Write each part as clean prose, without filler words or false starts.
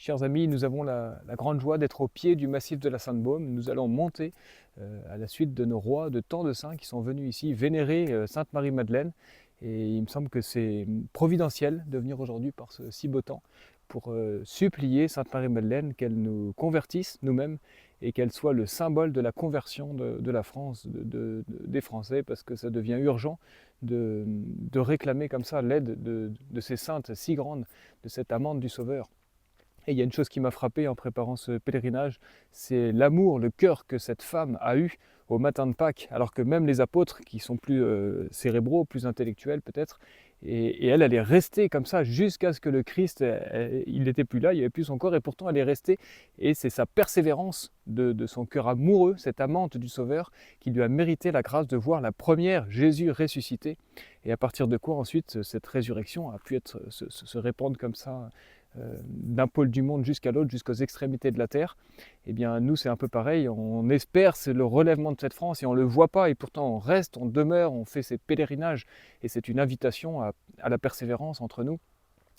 chers amis, nous avons la grande joie d'être au pied du massif de la Sainte-Baume. Nous allons monter à la suite de nos rois, de tant de saints qui sont venus ici vénérer Sainte Marie-Madeleine. Et il me semble que c'est providentiel de venir aujourd'hui par ce si beau temps pour supplier Sainte Marie-Madeleine qu'elle nous convertisse nous-mêmes et qu'elle soit le symbole de la conversion de la France, des Français, parce que ça devient urgent de réclamer comme ça l'aide de ces saintes si grandes, de cette amante du Sauveur. Et il y a une chose qui m'a frappé en préparant ce pèlerinage, c'est l'amour, le cœur que cette femme a eu au matin de Pâques, alors que même les apôtres, qui sont plus cérébraux, plus intellectuels peut-être, et elle est restée comme ça jusqu'à ce que le Christ, il n'était plus là, il n'y avait plus son corps, et pourtant elle est restée. Et c'est sa persévérance de son cœur amoureux, cette amante du Sauveur, qui lui a mérité la grâce de voir la première Jésus ressuscité. Et à partir de quoi ensuite cette résurrection a pu se répandre comme ça d'un pôle du monde jusqu'à l'autre, jusqu'aux extrémités de la terre. Eh bien nous c'est un peu pareil, on espère c'est le relèvement de cette France et on ne le voit pas, et pourtant on reste, on demeure, on fait ces pèlerinages, et c'est une invitation à la persévérance entre nous,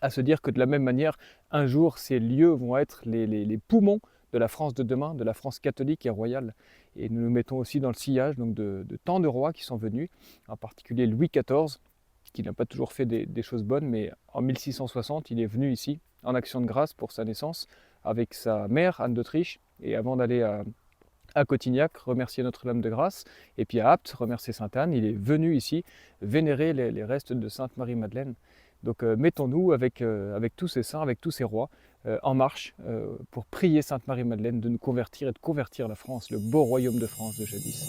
à se dire que de la même manière, un jour ces lieux vont être les poumons de la France de demain, de la France catholique et royale. Et nous nous mettons aussi dans le sillage donc de tant de rois qui sont venus, en particulier Louis XIV, qui n'a pas toujours fait des choses bonnes, mais en 1660, il est venu ici, en action de grâce pour sa naissance, avec sa mère, Anne d'Autriche, et avant d'aller à Cotignac, remercier Notre-Dame de Grâce, et puis à Apt, remercier Sainte-Anne, il est venu ici vénérer les restes de Sainte Marie-Madeleine. Donc mettons-nous avec tous ces saints, avec tous ces rois, en marche pour prier Sainte Marie-Madeleine de nous convertir et de convertir la France, le beau royaume de France de jadis.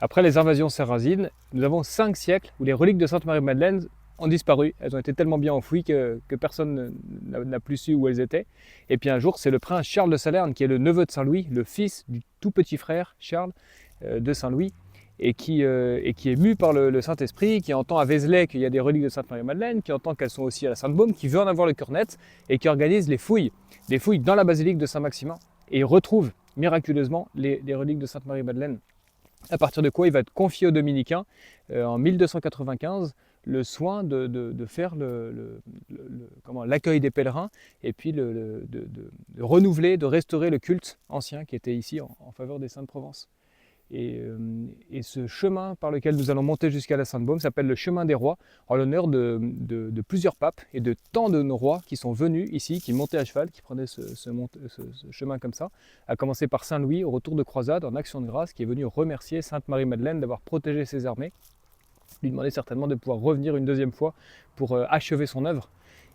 Après les invasions sarrasines, nous avons 5 siècles où les reliques de Sainte Marie-Madeleine ont disparu. Elles ont été tellement bien enfouies que personne n'a plus su où elles étaient. Et puis un jour, c'est le prince Charles de Salerne, qui est le neveu de Saint-Louis, le fils du tout petit frère Charles de Saint-Louis, et qui est mu par le Saint-Esprit, qui entend à Vézelay qu'il y a des reliques de Sainte Marie-Madeleine, qui entend qu'elles sont aussi à la Sainte-Baume, qui veut en avoir le cœur net, et qui organise des fouilles dans la basilique de Saint-Maximin, et il retrouve miraculeusement les reliques de Sainte Marie-Madeleine. À partir de quoi il va être confié aux dominicains en 1295 le soin de faire l'accueil des pèlerins, et puis de renouveler, de restaurer le culte ancien qui était ici en faveur des Saints de Provence. Et ce chemin par lequel nous allons monter jusqu'à la Sainte-Baume s'appelle le chemin des rois, en l'honneur de plusieurs papes et de tant de nos rois qui sont venus ici, qui montaient à cheval, qui prenaient ce chemin comme ça, à commencer par Saint-Louis au retour de croisade en action de grâce, qui est venu remercier Sainte Marie-Madeleine d'avoir protégé ses armées, lui demander certainement de pouvoir revenir une deuxième fois pour achever son œuvre.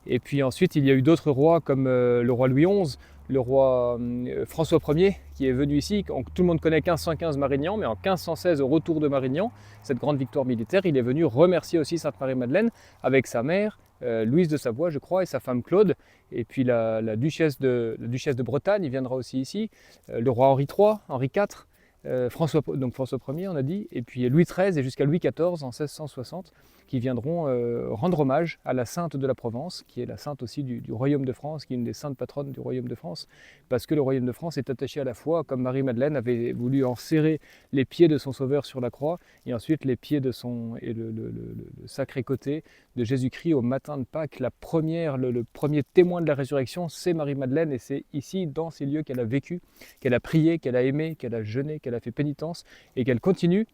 Et puis ensuite, il y a eu d'autres rois comme le roi Louis XI, le roi François Ier qui est venu ici. Tout le monde connaît 1515 Marignan, mais en 1516, au retour de Marignan, cette grande victoire militaire, il est venu remercier aussi Sainte Marie-Madeleine avec sa mère, Louise de Savoie, je crois, et sa femme Claude, et puis la duchesse de Bretagne, il viendra aussi ici, le roi Henri IV, Henri IV, François Ier, on a dit, et puis Louis XIII et jusqu'à Louis XIV en 1660, qui viendront rendre hommage à la sainte de la Provence, qui est la sainte aussi du royaume de France, qui est une des saintes patronnes du royaume de France, parce que le royaume de France est attaché à la foi, comme Marie-Madeleine avait voulu enserrer les pieds de son sauveur sur la croix, et ensuite les pieds de le sacré côté de Jésus-Christ au matin de Pâques. Le premier témoin de la résurrection, c'est Marie-Madeleine, et c'est ici, dans ces lieux, qu'elle a vécu, qu'elle a prié, qu'elle a aimé, qu'elle a jeûné, qu'elle a fait pénitence, et qu'elle continue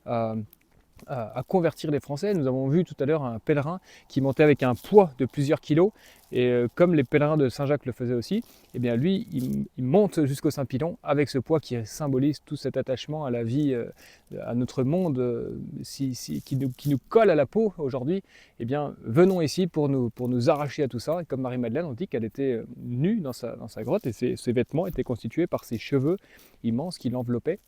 à convertir les Français. Nous avons vu tout à l'heure un pèlerin qui montait avec un poids de plusieurs kilos, et comme les pèlerins de Saint-Jacques le faisaient aussi, eh bien lui, il monte jusqu'au Saint-Pilon avec ce poids qui symbolise tout cet attachement à la vie, à notre monde qui nous colle à la peau aujourd'hui. Eh bien, venons ici pour nous arracher à tout ça. Et comme Marie-Madeleine, on dit qu'elle était nue dans sa grotte, et ses vêtements étaient constitués par ses cheveux immenses qui l'enveloppaient.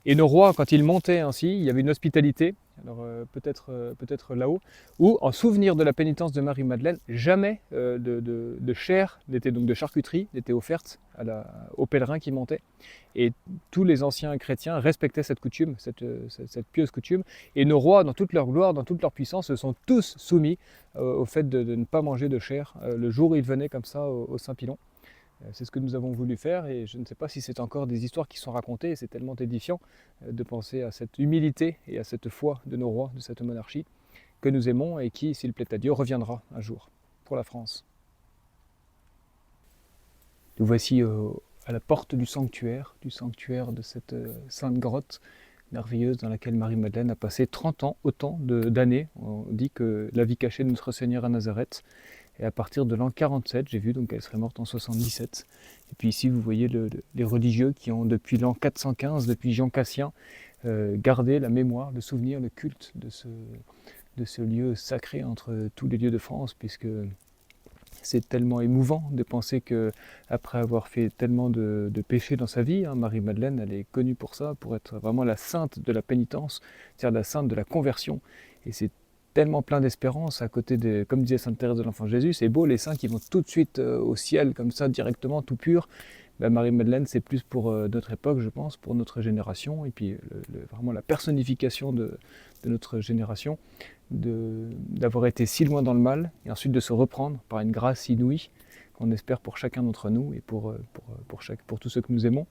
Et nos rois, quand ils montaient ainsi, il y avait une hospitalité, alors peut-être là-haut, où, en souvenir de la pénitence de Marie-Madeleine, jamais de chair, donc de charcuterie, n'était offerte aux pèlerins qui montaient. Et tous les anciens chrétiens respectaient cette coutume, cette pieuse coutume. Et nos rois, dans toute leur gloire, dans toute leur puissance, se sont tous soumis au fait de ne pas manger de chair le jour où ils venaient comme ça au Saint-Pilon. C'est ce que nous avons voulu faire, et je ne sais pas si c'est encore des histoires qui sont racontées, et c'est tellement édifiant de penser à cette humilité et à cette foi de nos rois, de cette monarchie que nous aimons et qui, s'il plaît à Dieu, reviendra un jour pour la France. Nous voici à la porte du sanctuaire de cette sainte grotte merveilleuse dans laquelle Marie-Madeleine a passé 30 ans, autant d'années. On dit que la vie cachée de notre Seigneur à Nazareth. Et à partir de l'an 47, j'ai vu donc qu'elle serait morte en 77. Et puis ici, vous voyez les religieux qui ont, depuis l'an 415, depuis Jean Cassien, gardé la mémoire, le souvenir, le culte de ce lieu sacré entre tous les lieux de France, puisque c'est tellement émouvant de penser qu'après avoir fait tellement de péchés dans sa vie, Marie-Madeleine, elle est connue pour ça, pour être vraiment la sainte de la pénitence, c'est-à-dire la sainte de la conversion. Et c'est tellement plein d'espérance à côté de, comme disait Sainte Thérèse de l'Enfant Jésus, c'est beau les saints qui vont tout de suite au ciel comme ça directement tout pur. Marie-Madeleine, c'est plus pour notre époque, je pense, pour notre génération, et puis vraiment la personnification de notre génération, d'avoir été si loin dans le mal et ensuite de se reprendre par une grâce inouïe qu'on espère pour chacun d'entre nous et pour tous ceux que nous aimons.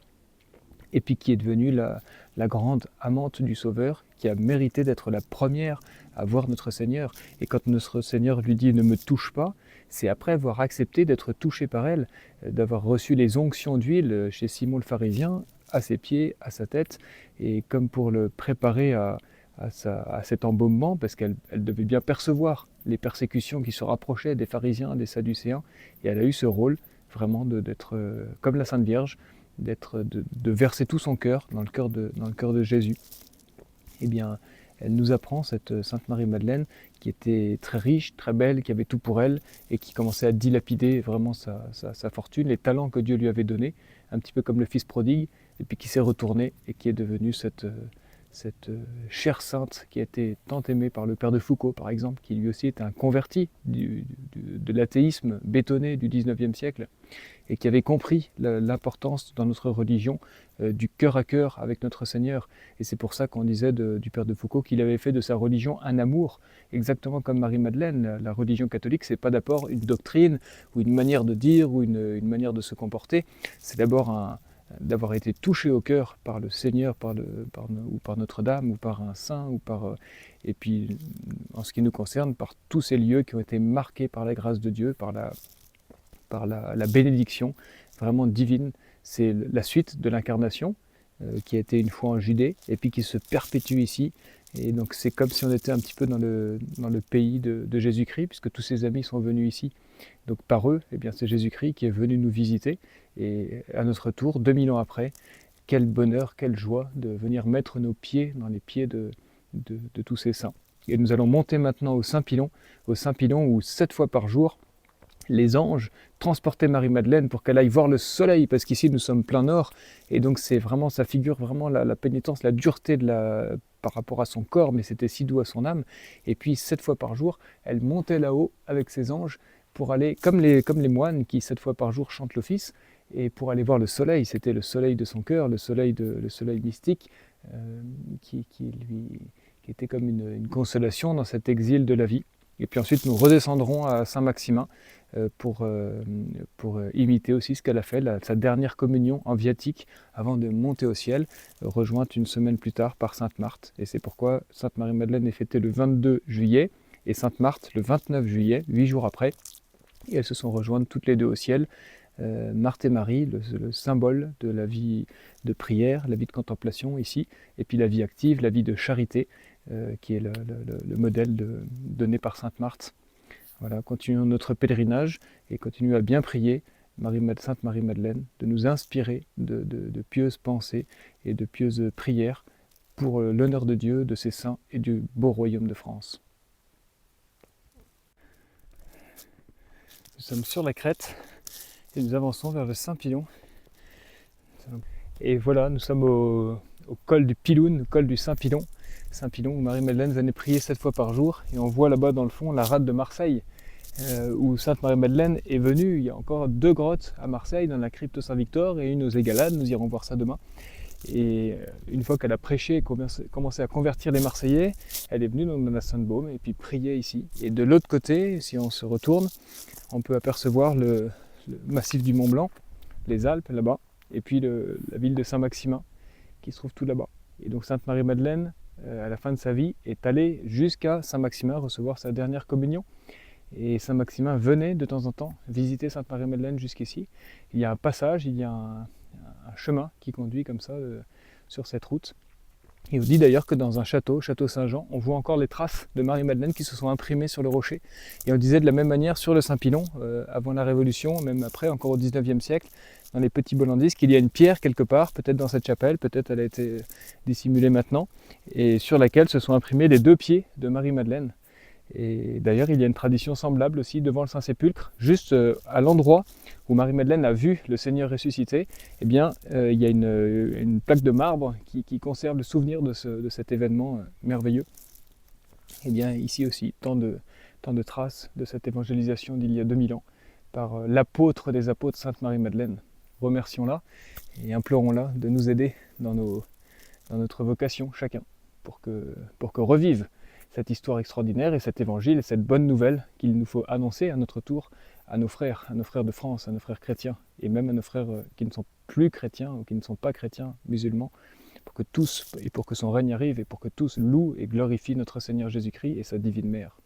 Et puis qui est devenue la grande amante du Sauveur, qui a mérité d'être la première à voir notre Seigneur. Et quand notre Seigneur lui dit « ne me touche pas », c'est après avoir accepté d'être touché par elle, d'avoir reçu les onctions d'huile chez Simon le pharisien, à ses pieds, à sa tête, et comme pour le préparer à cet embaumement, parce qu'elle devait bien percevoir les persécutions qui se rapprochaient des pharisiens, des sadducéens, et elle a eu ce rôle vraiment d'être comme la Sainte Vierge, de verser tout son cœur dans le cœur de Jésus. Eh bien, elle nous apprend, cette Sainte Marie-Madeleine, qui était très riche, très belle, qui avait tout pour elle, et qui commençait à dilapider vraiment sa fortune, les talents que Dieu lui avait donnés, un petit peu comme le fils prodigue, et puis qui s'est retournée, et qui est devenue cette chère sainte qui a été tant aimée par le père de Foucauld, par exemple, qui lui aussi était un converti de l'athéisme bétonné du XIXe siècle, et qui avait compris l'importance dans notre religion du cœur à cœur avec notre Seigneur. Et c'est pour ça qu'on disait du père de Foucauld qu'il avait fait de sa religion un amour, exactement comme Marie-Madeleine. La religion catholique, c'est pas d'abord une doctrine, ou une manière de dire, ou une manière de se comporter, c'est d'abord d'avoir été touché au cœur par le Seigneur, ou par Notre-Dame, ou par un saint, et puis en ce qui nous concerne, par tous ces lieux qui ont été marqués par la grâce de Dieu, par la bénédiction vraiment divine. C'est la suite de l'incarnation qui a été une fois en Judée, et puis qui se perpétue ici. Et donc c'est comme si on était un petit peu dans le pays de Jésus-Christ, puisque tous ses amis sont venus ici. Donc par eux, eh bien, c'est Jésus-Christ qui est venu nous visiter, et à notre tour, 2000 ans après, quel bonheur, quelle joie de venir mettre nos pieds dans les pieds de tous ces saints. Et nous allons monter maintenant au Saint-Pilon où 7 fois par jour, les anges transportaient Marie-Madeleine pour qu'elle aille voir le soleil, parce qu'ici nous sommes plein nord, et donc ça figure vraiment la pénitence, la dureté par rapport à son corps, mais c'était si doux à son âme. Et puis 7 fois par jour, elle montait là-haut avec ses anges pour aller, comme les moines qui 7 fois par jour chantent l'office, et pour aller voir le soleil. C'était le soleil de son cœur, le soleil mystique, qui était comme une consolation dans cet exil de la vie. Et puis ensuite, nous redescendrons à Saint-Maximin pour imiter aussi ce qu'elle a fait, sa dernière communion en viatique avant de monter au ciel, rejointe une semaine plus tard par Sainte Marthe. Et c'est pourquoi Sainte Marie-Madeleine est fêtée le 22 juillet et Sainte Marthe le 29 juillet, 8 jours après. Et elles se sont rejointes toutes les deux au ciel. Marthe et Marie, le symbole de la vie de prière, la vie de contemplation ici, et puis la vie active, la vie de charité, qui est le modèle donné par Sainte Marthe. Voilà, continuons notre pèlerinage et continuons à bien prier Sainte Marie-Madeleine, de nous inspirer de pieuses pensées et de pieuses prières pour l'honneur de Dieu, de ses saints et du beau royaume de France. Nous sommes sur la crête et nous avançons vers le Saint-Pilon. Et voilà, nous sommes au col du Piloun, le col du Saint-Pilon. Saint-Pilon où Marie-Madeleine venait prier 7 fois par jour. Et on voit là-bas dans le fond la rade de Marseille, où Sainte Marie-Madeleine est venue. Il y a encore 2 grottes à Marseille, dans la crypte Saint-Victor et une aux Égalades. Nous irons voir ça demain. Et une fois qu'elle a prêché et commencé à convertir les Marseillais, elle est venue donc dans la Sainte-Baume et puis prier ici. Et de l'autre côté, si on se retourne, on peut apercevoir le massif du Mont-Blanc, les Alpes là-bas, et puis la ville de Saint-Maximin qui se trouve tout là-bas. Et donc Sainte Marie-Madeleine, à la fin de sa vie, est allée jusqu'à Saint-Maximin recevoir sa dernière communion. Et Saint-Maximin venait de temps en temps visiter Sainte Marie-Madeleine jusqu'ici. Il y a un passage, il y a un chemin qui conduit comme ça sur cette route. Et on dit d'ailleurs que dans un château Saint-Jean, on voit encore les traces de Marie-Madeleine qui se sont imprimées sur le rocher. Et on disait de la même manière sur le Saint-Pilon, avant la Révolution, même après, encore au 19e siècle, dans les petits Bollandisques, qu'il y a une pierre quelque part, peut-être dans cette chapelle, peut-être elle a été dissimulée maintenant, et sur laquelle se sont imprimés les 2 pieds de Marie-Madeleine. Et d'ailleurs, il y a une tradition semblable aussi devant le Saint-Sépulcre, juste à l'endroit où Marie-Madeleine a vu le Seigneur ressuscité. Eh bien, il y a une plaque de marbre qui conserve le souvenir de cet événement merveilleux. Et bien, ici aussi, tant de traces de cette évangélisation d'il y a 2000 ans par l'apôtre des apôtres, Sainte Marie-Madeleine. Remercions-la et implorons-la de nous aider dans notre vocation, chacun, pour que revive cette histoire extraordinaire et cet évangile et cette bonne nouvelle qu'il nous faut annoncer à notre tour à nos frères de France, à nos frères chrétiens et même à nos frères qui ne sont plus chrétiens ou qui ne sont pas chrétiens, musulmans, pour que son règne arrive et pour que tous louent et glorifient notre Seigneur Jésus-Christ et sa divine Mère.